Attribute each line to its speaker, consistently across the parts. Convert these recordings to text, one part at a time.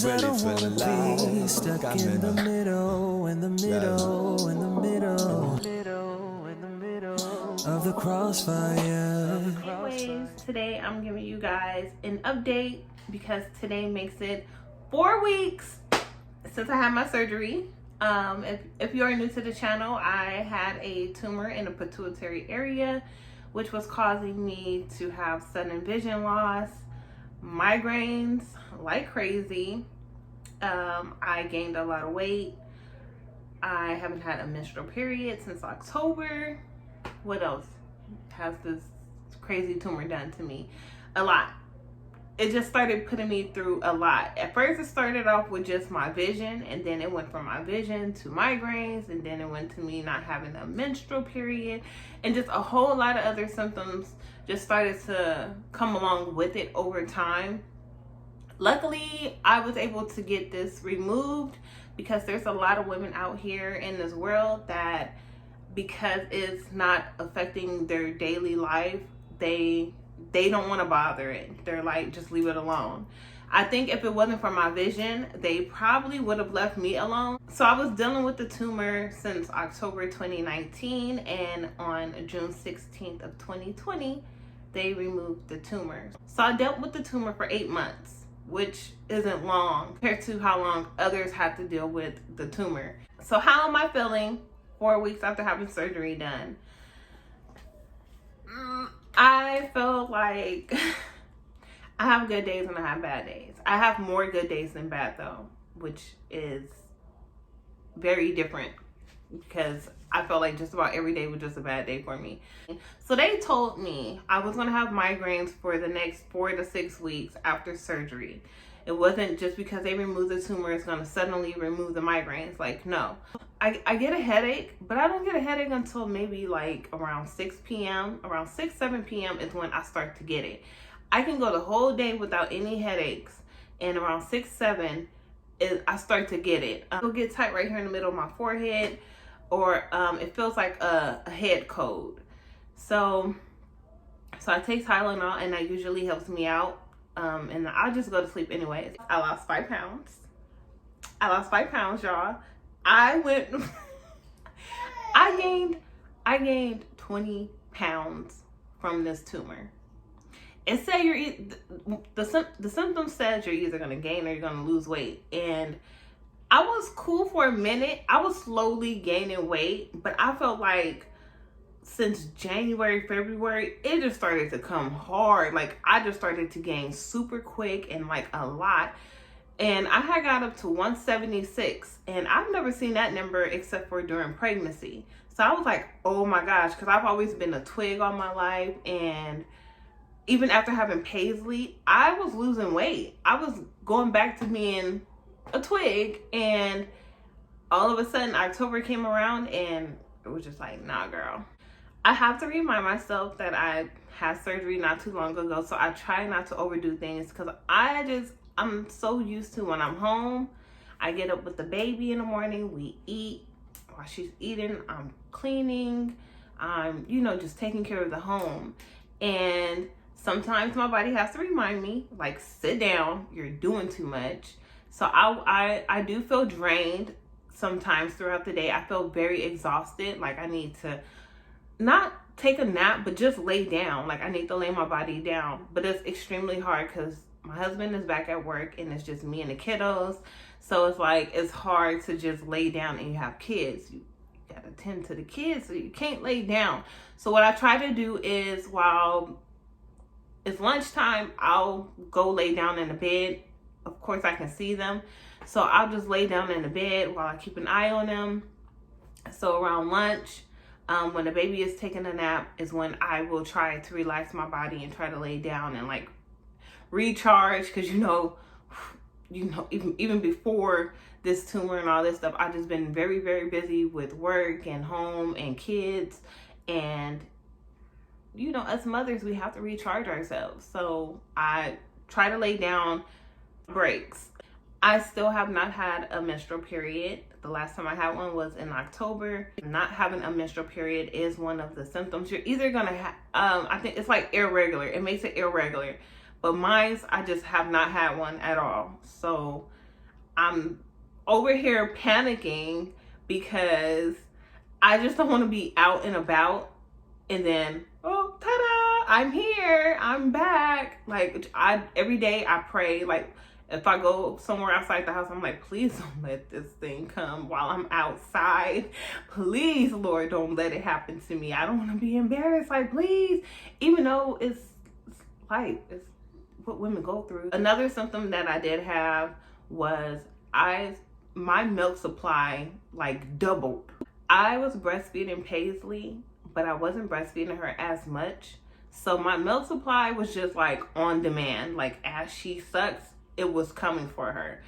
Speaker 1: I don't wanna be stuck in the middle, of the crossfire.
Speaker 2: Anyways, today I'm giving you guys an update because today makes it 4 weeks since I had my surgery. If you are new to the channel, I had a tumor in the pituitary area, which was causing me to have sudden vision loss, migraines like crazy. I gained a lot of weight. I haven't had a menstrual period since October. What else has this crazy tumor done to me? A lot. It just started putting me through a lot. At first it started off with just my vision, and then it went from my vision to migraines, and then it went to me not having a menstrual period, and just a whole lot of other symptoms just started to come along with it over time. Luckily, I was able to get this removed because there's a lot of women out here in this world that, because it's not affecting their daily life, they don't want to bother it. They're like, just leave it alone. I think if it wasn't for my vision, they probably would have left me alone. So I was dealing with the tumor since October 2019, and on June 16th of 2020, they removed the tumor. So I dealt with the tumor for 8 months, which isn't long compared to how long others had to deal with the tumor. So how am I feeling 4 weeks after having surgery done? I feel like I have good days and I have bad days. I have more good days than bad though, which is very different because I felt like just about every day was just a bad day for me. So they told me I was gonna have migraines for the next 4 to 6 weeks after surgery. It wasn't just because they removed the tumor, it's gonna suddenly remove the migraines. Like, no. I get a headache, but I don't get a headache until maybe like around 6 p.m. Around 6, 7 p.m. is when I start to get it. I can go the whole day without any headaches, and around 6, 7, I start to get it. It'll get tight right here in the middle of my forehead, or it feels like a head cold. So I take Tylenol, and that usually helps me out. And I just go to sleep anyways. I lost 5 pounds. I lost 5 pounds, y'all. I gained 20 pounds from this tumor. It said the symptom says you're either gonna gain or you're gonna lose weight. And I was cool for a minute. I was slowly gaining weight, but I felt like since January, February, it just started to come hard. Like, I just started to gain super quick and like a lot. And I had got up to 176, and I've never seen that number except for during pregnancy. So I was like, oh my gosh, because I've always been a twig all my life. And even after having Paisley, I was losing weight. I was going back to being a twig. And all of a sudden, October came around, and it was just like, nah, girl. I have to remind myself that I had surgery not too long ago, so I try not to overdo things because I'm so used to when I'm home, I get up with the baby in the morning, we eat. While she's eating, I'm cleaning, I'm, just taking care of the home. And sometimes my body has to remind me, like, sit down, you're doing too much. So I do feel drained sometimes throughout the day. I feel very exhausted, like I need to not take a nap, but just lay down. Like, I need to lay my body down. But it's extremely hard because my husband is back at work and it's just me and the kiddos. So it's like, it's hard to just lay down, and you have kids. You gotta tend to the kids, so you can't lay down. So what I try to do is, while it's lunchtime, I'll go lay down in the bed. Of course, I can see them. So I'll just lay down in the bed while I keep an eye on them. So around lunch, when the baby is taking a nap, is when I will try to relax my body and try to lay down and like recharge, because even before this tumor and all this stuff, I've just been very, very busy with work and home and kids. And us mothers, we have to recharge ourselves. So I try to lay down breaks. I still have not had a menstrual period. The last time I had one was in October. Not having a menstrual period is one of the symptoms. You're either gonna have, I think it's like irregular. It makes it irregular. But mine's, I just have not had one at all. So I'm over here panicking because I just don't want to be out and about and then, oh, ta-da, I'm here, I'm back. Like, every day I pray, like, if I go somewhere outside the house, I'm like, please don't let this thing come while I'm outside. Please, Lord, don't let it happen to me. I don't want to be embarrassed. Like, please, even though it's life, it's what women go through. Another symptom that I did have was my milk supply like doubled. I was breastfeeding Paisley, but I wasn't breastfeeding her as much. So my milk supply was just like on demand. Like as she sucks, it was coming for her.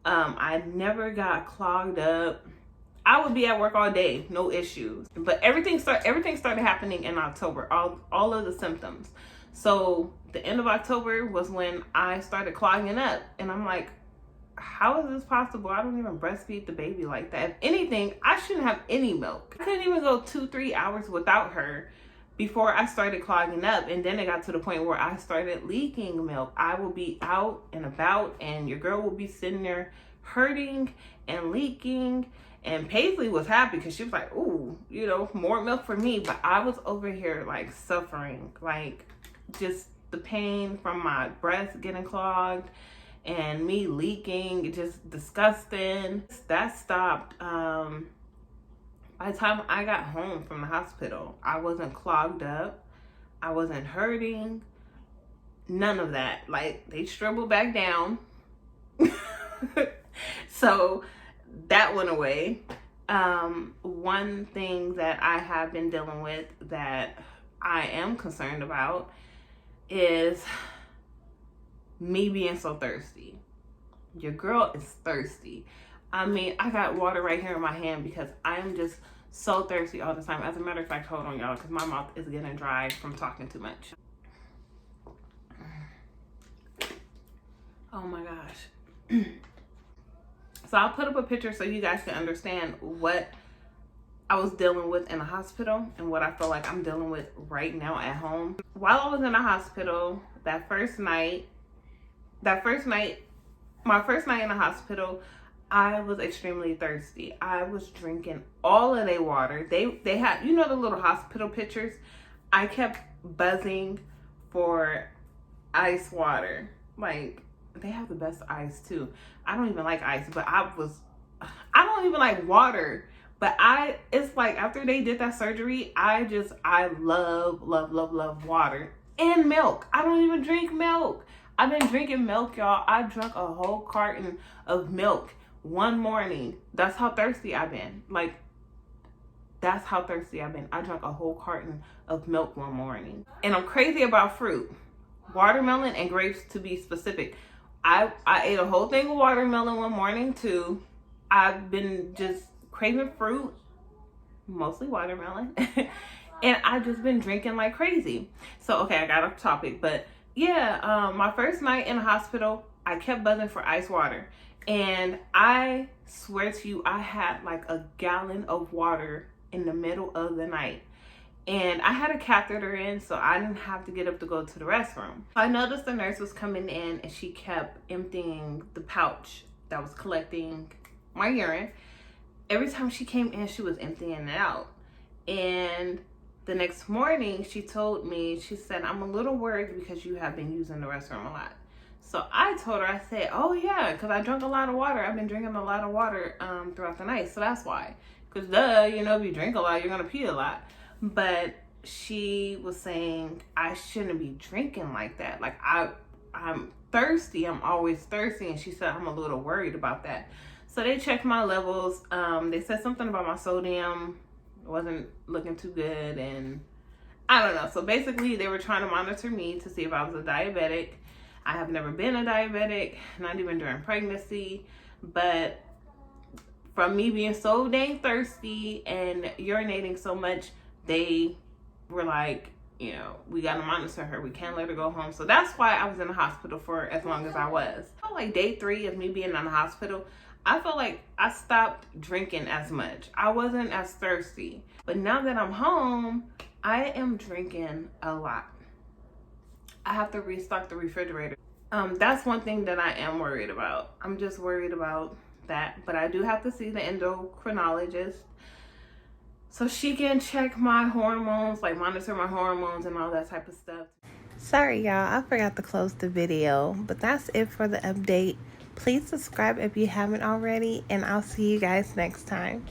Speaker 2: I never got clogged up. I would be at work all day, no issues. But everything started happening in October, all of the symptoms. So the end of October was when I started clogging up. And I'm like, how is this possible? I don't even breastfeed the baby like that. If anything, I shouldn't have any milk. I couldn't even go 2-3 hours without her before I started clogging up. And then it got to the point where I started leaking milk. I will be out and about and your girl will be sitting there hurting and leaking. And Paisley was happy because she was like, ooh, you know, more milk for me. But I was over here like suffering, like just the pain from my breast getting clogged and me leaking, just disgusting. That stopped by the time I got home from the hospital. I wasn't clogged up, I wasn't hurting, none of that. Like they shriveled back down. So that went away. One thing that I have been dealing with that I am concerned about is me being so thirsty. Your girl is thirsty. I mean, I got water right here in my hand because I'm just so thirsty all the time. As a matter of fact, hold on y'all, because my mouth is getting dry from talking too much. Oh my gosh. So I'll put up a picture so you guys can understand what I was dealing with in the hospital and what I feel like I'm dealing with right now at home. While I was in the hospital, my first night in the hospital, I was extremely thirsty. I was drinking all of their water. They had, you know, the little hospital pictures. I kept buzzing for ice water. Like, they have the best ice too. I don't even like ice, but I don't even like water. But it's like after they did that surgery, I love water and milk. I don't even drink milk. I've been drinking milk, y'all. I drank a whole carton of milk one morning. That's how thirsty I've been. Like, that's how thirsty I've been. I drank a whole carton of milk one morning. And I'm crazy about fruit. Watermelon and grapes, to be specific. I ate a whole thing of watermelon one morning too. I've been just craving fruit, mostly watermelon. And I've just been drinking like crazy. So, okay, I got off topic, but yeah, my first night in the hospital, I kept buzzing for ice water. And I swear to you, I had like a gallon of water in the middle of the night. And I had a catheter in, so I didn't have to get up to go to the restroom. I noticed the nurse was coming in and she kept emptying the pouch that was collecting my urine. Every time she came in, she was emptying it out. And the next morning, she told me, she said, I'm a little worried because you have been using the restroom a lot. So I told her, I said, oh yeah, because I drank a lot of water. I've been drinking a lot of water throughout the night. So that's why. Because duh, you know, if you drink a lot, you're going to pee a lot. But she was saying I shouldn't be drinking like that. Like I'm thirsty. I'm always thirsty. And she said, I'm a little worried about that. So they checked my levels. They said something about my sodium wasn't looking too good, and I don't know. So basically they were trying to monitor me to see if I was a diabetic. I have never been a diabetic, not even during pregnancy, but from me being so dang thirsty and urinating so much, they were like, you know, we gotta monitor her, we can't let her go home. So that's why I was in the hospital for as long as I was. I felt like day 3 of me being in the hospital, I felt like I stopped drinking as much. I wasn't as thirsty. But now that I'm home, I am drinking a lot. I have to restock the refrigerator. That's one thing that I am worried about. I'm just worried about that. But I do have to see the endocrinologist so she can check my hormones, like monitor my hormones and all that type of stuff. Sorry, y'all. I forgot to close the video. But that's it for the update. Please subscribe if you haven't already. And I'll see you guys next time.